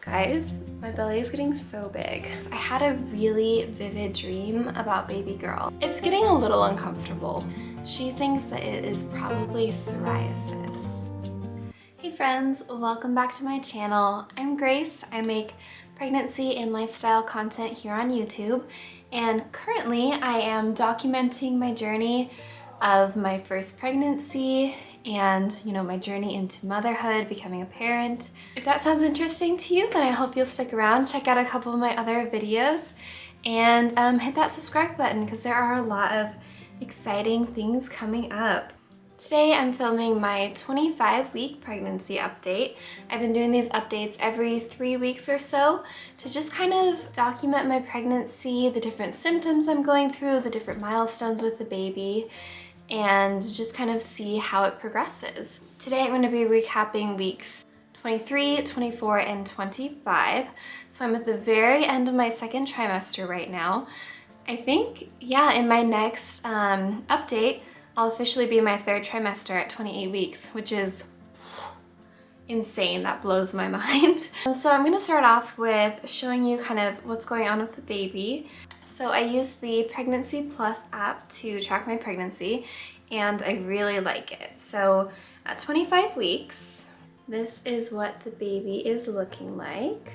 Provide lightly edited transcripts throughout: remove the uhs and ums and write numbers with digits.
Guys, my belly is getting so big. I had a really vivid dream about baby girl. It's getting a little uncomfortable. She thinks that it is probably psoriasis. Hey friends, welcome back to my channel. I'm Grace. I make pregnancy and lifestyle content here on YouTube, and currently I am documenting my journey of my first pregnancy and my journey into motherhood, becoming a parent. If that sounds interesting to you, then I hope you'll stick around, check out a couple of my other videos, and hit that subscribe button because there are a lot of exciting things coming up. Today I'm filming my 25-week pregnancy update. I've been doing these updates every 3 weeks or so to just kind of document my pregnancy, the different symptoms I'm going through, the different milestones with the baby, and just kind of see how it progresses. Today I'm going to be recapping weeks 23, 24, and 25. So I'm at the very end of my second trimester right now. I think, yeah, in my next update, I'll officially be in my third trimester at 28 weeks, which is insane. That blows my mind. So I'm gonna start off with showing you kind of what's going on with the baby. So I use the Pregnancy Plus app to track my pregnancy, and I really like it. So at 25 weeks, this is what the baby is looking like.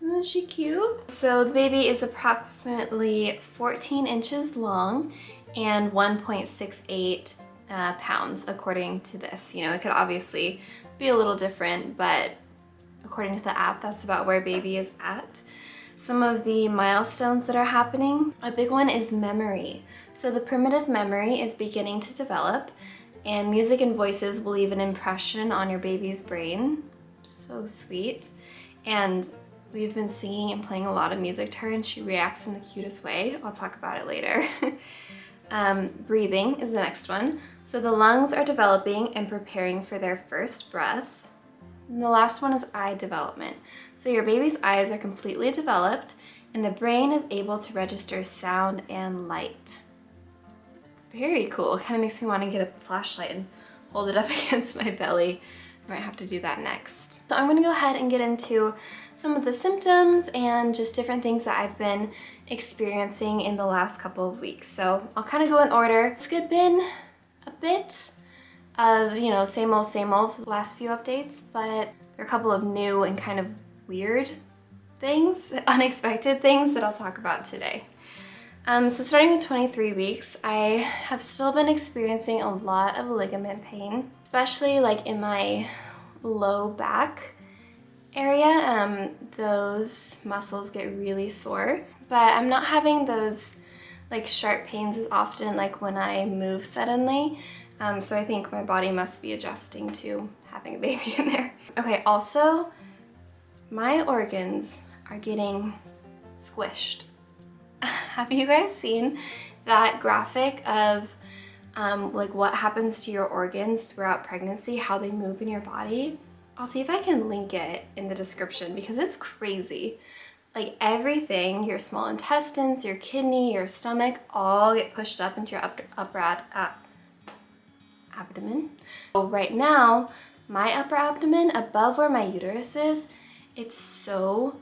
Isn't she cute? So the baby is approximately 14 inches long and 1.68 pounds according to this. It could obviously be a little different, but according to the app, that's about where baby is at. Some of the milestones that are happening, a big one is memory. So the primitive memory is beginning to develop, and music and voices will leave an impression on your baby's brain. So sweet. And we've been singing and playing a lot of music to her, and she reacts in the cutest way. I'll talk about it later. Breathing is the next one. So the lungs are developing and preparing for their first breath. And the last one is eye development. So your baby's eyes are completely developed, and the brain is able to register sound and light. Very cool. Kind of makes me want to get a flashlight and hold it up against my belly. I might have to do that next. So I'm going to go ahead and get into some of the symptoms and just different things that I've been experiencing in the last couple of weeks. So I'll kind of go in order. It's been a bit of, same old the last few updates, but there are a couple of new and kind of weird things, unexpected things that I'll talk about today. So starting with 23 weeks, I have still been experiencing a lot of ligament pain, especially like in my low back area. Those muscles get really sore, but I'm not having those like sharp pains as often like when I move suddenly. So I think my body must be adjusting to having a baby in there. Okay, also my organs are getting squished. Have you guys seen that graphic of like what happens to your organs throughout pregnancy, how they move in your body? I'll see if I can link it in the description because it's crazy. Like everything, your small intestines, your kidney, your stomach, all get pushed up into your upper abdomen. So right now, my upper abdomen, above where my uterus is, it's so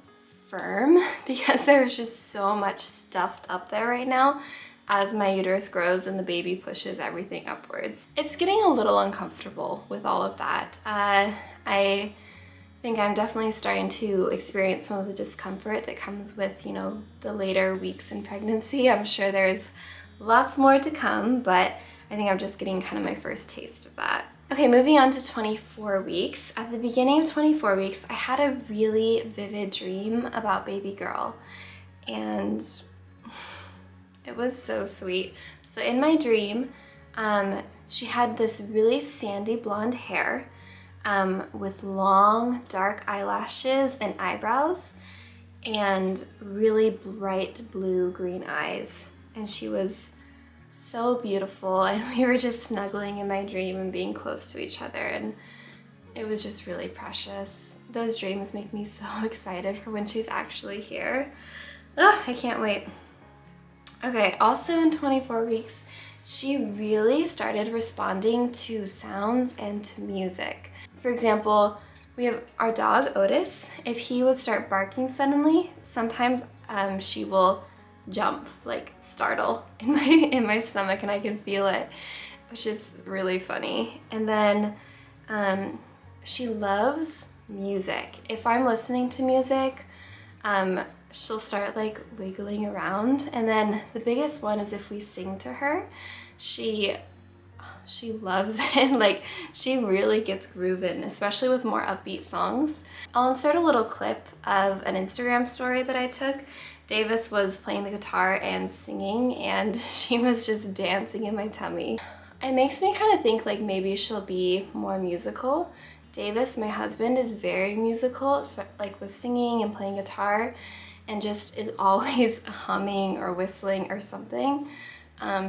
firm because there's just so much stuffed up there right now as my uterus grows and the baby pushes everything upwards. It's getting a little uncomfortable with all of that. I think I'm definitely starting to experience some of the discomfort that comes with, the later weeks in pregnancy. I'm sure there's lots more to come, but I think I'm just getting kind of my first taste of that. Okay, moving on to 24 weeks. At the beginning of 24 weeks, I had a really vivid dream about baby girl, and it was so sweet. So in my dream, she had this really sandy blonde hair with long dark eyelashes and eyebrows and really bright blue-green eyes. And she was so beautiful, and we were just snuggling in my dream and being close to each other, and it was just really precious. Those dreams make me so excited for when she's actually here. I can't wait. Okay, also in 24 weeks, she really started responding to sounds and to music. For example, we have our dog Otis. If he would start barking suddenly, sometimes she will jump, like startle in my stomach, and I can feel it, which is really funny. And then she loves music. If I'm listening to music, she'll start like wiggling around. And then the biggest one is if we sing to her, she loves it. Like, she really gets grooving, especially with more upbeat songs. I'll insert a little clip of an Instagram story that I took. Davis was playing the guitar and singing, and she was just dancing in my tummy. It makes me kind of think like maybe she'll be more musical. Davis, my husband, is very musical, like with singing and playing guitar, and just is always humming or whistling or something.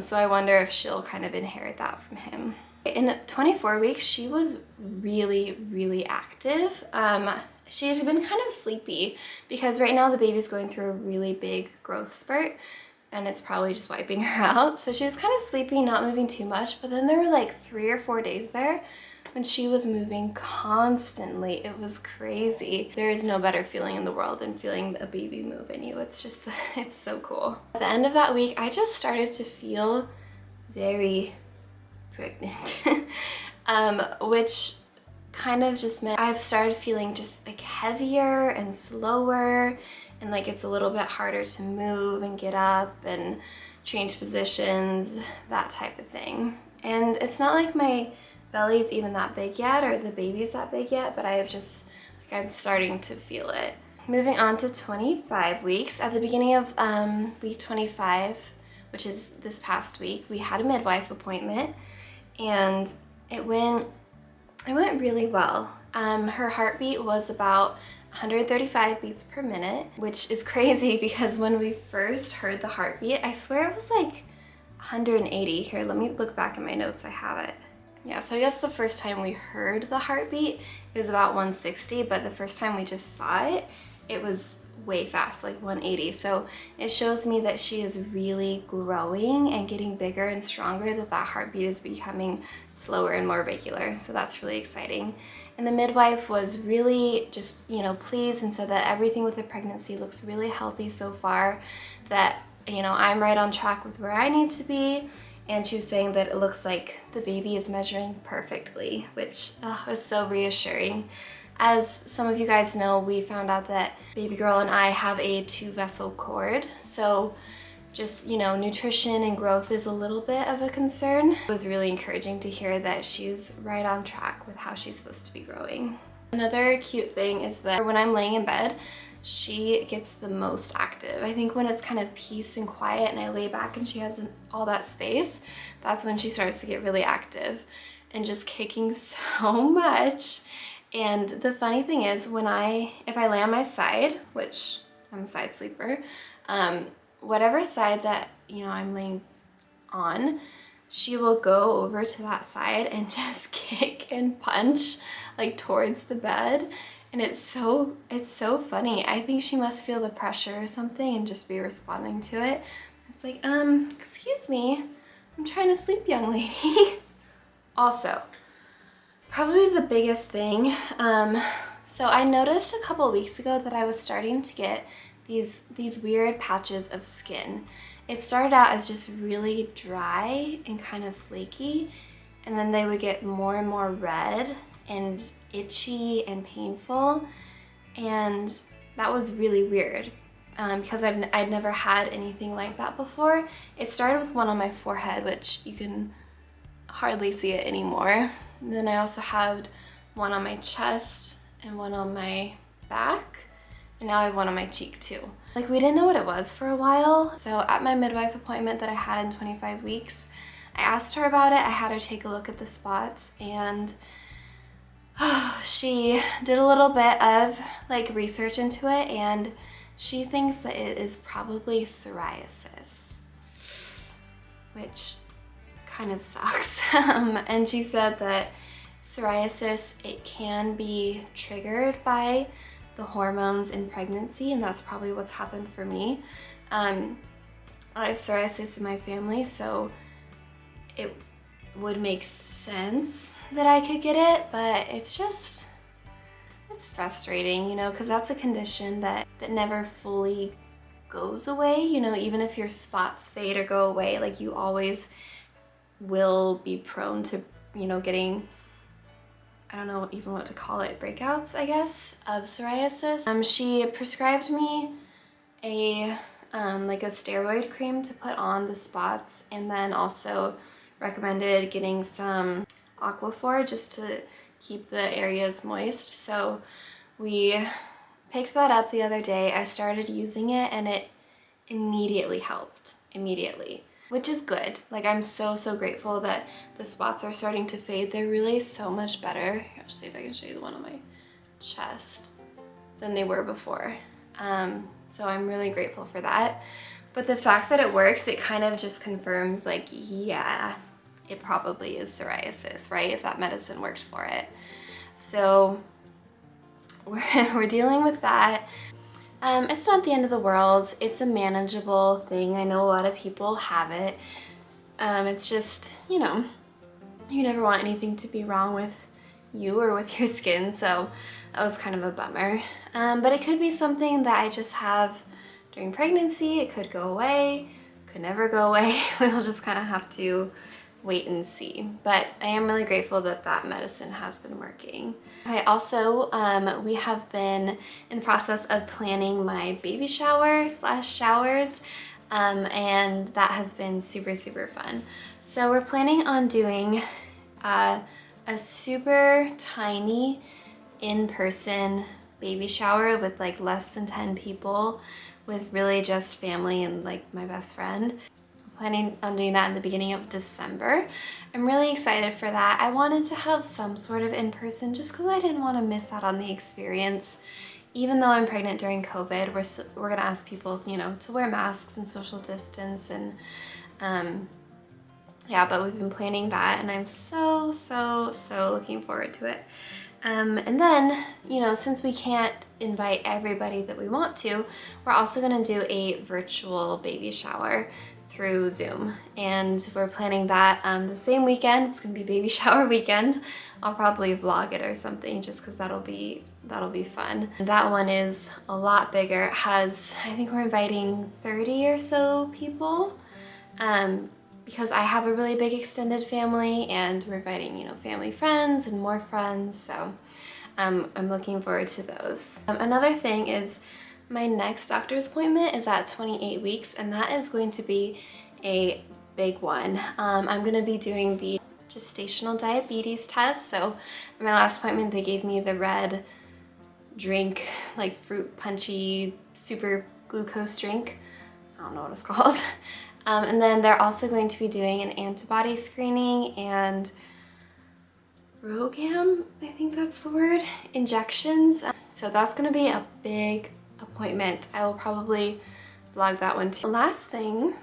So I wonder if she'll kind of inherit that from him. In 24 weeks, she was really, really active. She's been kind of sleepy because right now the baby's going through a really big growth spurt, and it's probably just wiping her out. So she was kind of sleepy, not moving too much, but then there were like 3 or 4 days there when she was moving constantly. It was crazy. There is no better feeling in the world than feeling a baby move in you. It's just, it's so cool. At the end of that week, I just started to feel very pregnant, which kind of just meant I've started feeling just like heavier and slower, and like it's a little bit harder to move and get up and change positions, that type of thing. And it's not like my belly's even that big yet, or the baby's that big yet, but I have just, like, I'm starting to feel it. Moving on to 25 weeks. At the beginning of week 25, which is this past week, we had a midwife appointment, and it went really well. Her heartbeat was about 135 beats per minute, which is crazy because when we first heard the heartbeat, I swear it was like 180. Here, let me look back at my notes, I have it. Yeah, so I guess the first time we heard the heartbeat, it was about 160, but the first time we just saw it, it was way fast, like 180. So it shows me that she is really growing and getting bigger and stronger, that heartbeat is becoming slower and more regular. So that's really exciting. And the midwife was really just, you know, pleased and said that everything with the pregnancy looks really healthy so far, that, you know, I'm right on track with where I need to be. And she was saying that it looks like the baby is measuring perfectly, which was so reassuring. As some of you guys know, we found out that baby girl and I have a 2-vessel cord. So just, you know, nutrition and growth is a little bit of a concern. It was really encouraging to hear that she's right on track with how she's supposed to be growing. Another cute thing is that when I'm laying in bed, she gets the most active. I think when it's kind of peace and quiet and I lay back and she has all that space, that's when she starts to get really active and just kicking so much. And the funny thing is, if I lay on my side, which I'm a side sleeper, whatever side that, you know, I'm laying on, she will go over to that side and just kick and punch like towards the bed. And it's so funny. I think she must feel the pressure or something and just be responding to it. It's like, excuse me, I'm trying to sleep, young lady. Also, probably the biggest thing, so I noticed a couple weeks ago that I was starting to get these weird patches of skin. It started out as just really dry and kind of flaky, and then they would get more and more red and itchy and painful, and that was really weird because I'd never had anything like that before. It started with one on my forehead, which you can hardly see it anymore. And then I also had one on my chest and one on my back, and now I have one on my cheek too. Like, we didn't know what it was for a while. So at my midwife appointment that I had in 25 weeks, I asked her about it. I had her take a look at the spots, and she did a little bit of like research into it, and she thinks that it is probably psoriasis, which kind of sucks. And she said that psoriasis, it can be triggered by the hormones in pregnancy, and that's probably what's happened for me. I have psoriasis in my family, so it would make sense that I could get it, but it's frustrating, you know, because that's a condition that never fully goes away, you know, even if your spots fade or go away, like you always will be prone to, you know, getting, I don't know even what to call it, breakouts, I guess, of psoriasis. She prescribed me a like a steroid cream to put on the spots, and then also recommended getting some Aquaphor just to keep the areas moist. So we picked that up the other day. I started using it and it immediately helped, which is good. Like, I'm so grateful that the spots are starting to fade. They're really so much better. Here, I'll see if I can show you the one on my chest than they were before. So I'm really grateful for that. But the fact that it works, it kind of just confirms, like, yeah, it probably is psoriasis, right? If that medicine worked for it. So we're dealing with that. It's not the end of the world. It's a manageable thing. I know a lot of people have it. It's just, you know, you never want anything to be wrong with you or with your skin, so that was kind of a bummer. But it could be something that I just have during pregnancy. It could go away, could never go away. We'll just kind of have to wait and see. But I am really grateful that that medicine has been working. I also, we have been in the process of planning my baby shower / showers, and that has been super fun. So we're planning on doing a super tiny in-person baby shower with like less than 10 people, with really just family and like my best friend. Planning on doing that in the beginning of December. I'm really excited for that. I wanted to have some sort of in-person just because I didn't want to miss out on the experience. Even though I'm pregnant during COVID, we're gonna ask people, you know, to wear masks and social distance, and yeah, but we've been planning that and I'm so looking forward to it. And then, you know, since we can't invite everybody that we want to, we're also gonna do a virtual baby shower through Zoom, and we're planning that the same weekend. It's gonna be baby shower weekend. I'll probably vlog it or something just because that'll be fun. That one is a lot bigger. It has, I think we're inviting 30 or so people, because I have a really big extended family and we're inviting, you know, family friends and more friends, so I'm looking forward to those. Another thing is, my next doctor's appointment is at 28 weeks, and that is going to be a big one. I'm going to be doing the gestational diabetes test. So at my last appointment, they gave me the red drink, like fruit punchy, super glucose drink. I don't know what it's called. And then they're also going to be doing an antibody screening and ROGAM, I think that's the word, injections. So that's going to be a big appointment. I will probably vlog that one too. Last thing,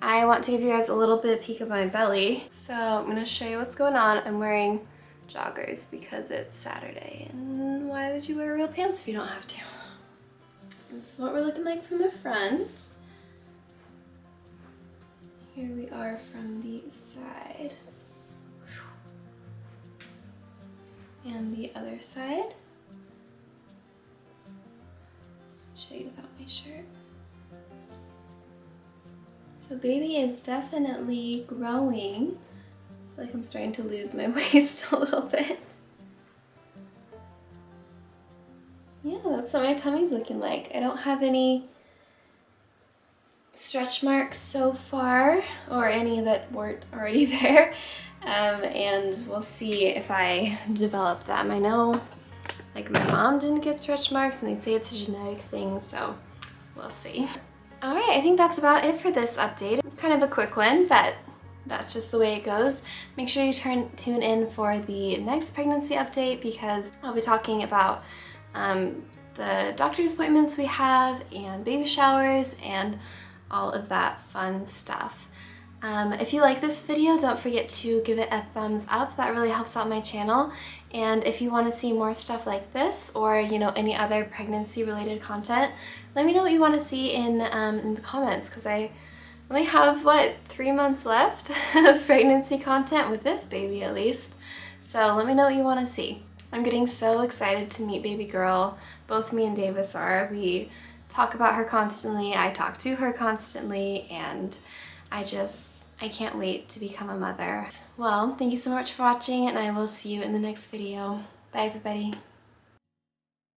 I want to give you guys a little bit of peek of my belly. So I'm going to show you what's going on. I'm wearing joggers because it's Saturday, and why would you wear real pants if you don't have to? This is what we're looking like from the front. Here we are from the side. And the other side. Show you without my shirt. So baby is definitely growing. I feel like I'm starting to lose my waist a little bit. Yeah, that's what my tummy's looking like. I don't have any stretch marks so far, or any that weren't already there. And we'll see if I develop them. I know, like, my mom didn't get stretch marks and they say it's a genetic thing, so we'll see. All right, I think that's about it for this update. It's kind of a quick one, but that's just the way it goes. Make sure you tune in for the next pregnancy update, because I'll be talking about the doctor's appointments we have and baby showers and all of that fun stuff. If you like this video, don't forget to give it a thumbs up. That really helps out my channel. And if you want to see more stuff like this, or, you know, any other pregnancy related content, let me know what you want to see in the comments, because I only have, what, 3 months left of pregnancy content with this baby at least. So let me know what you want to see. I'm getting so excited to meet baby girl. Both me and Davis are. We talk about her constantly, I talk to her constantly, and I can't wait to become a mother. Well, thank you so much for watching, and I will see you in the next video. Bye everybody.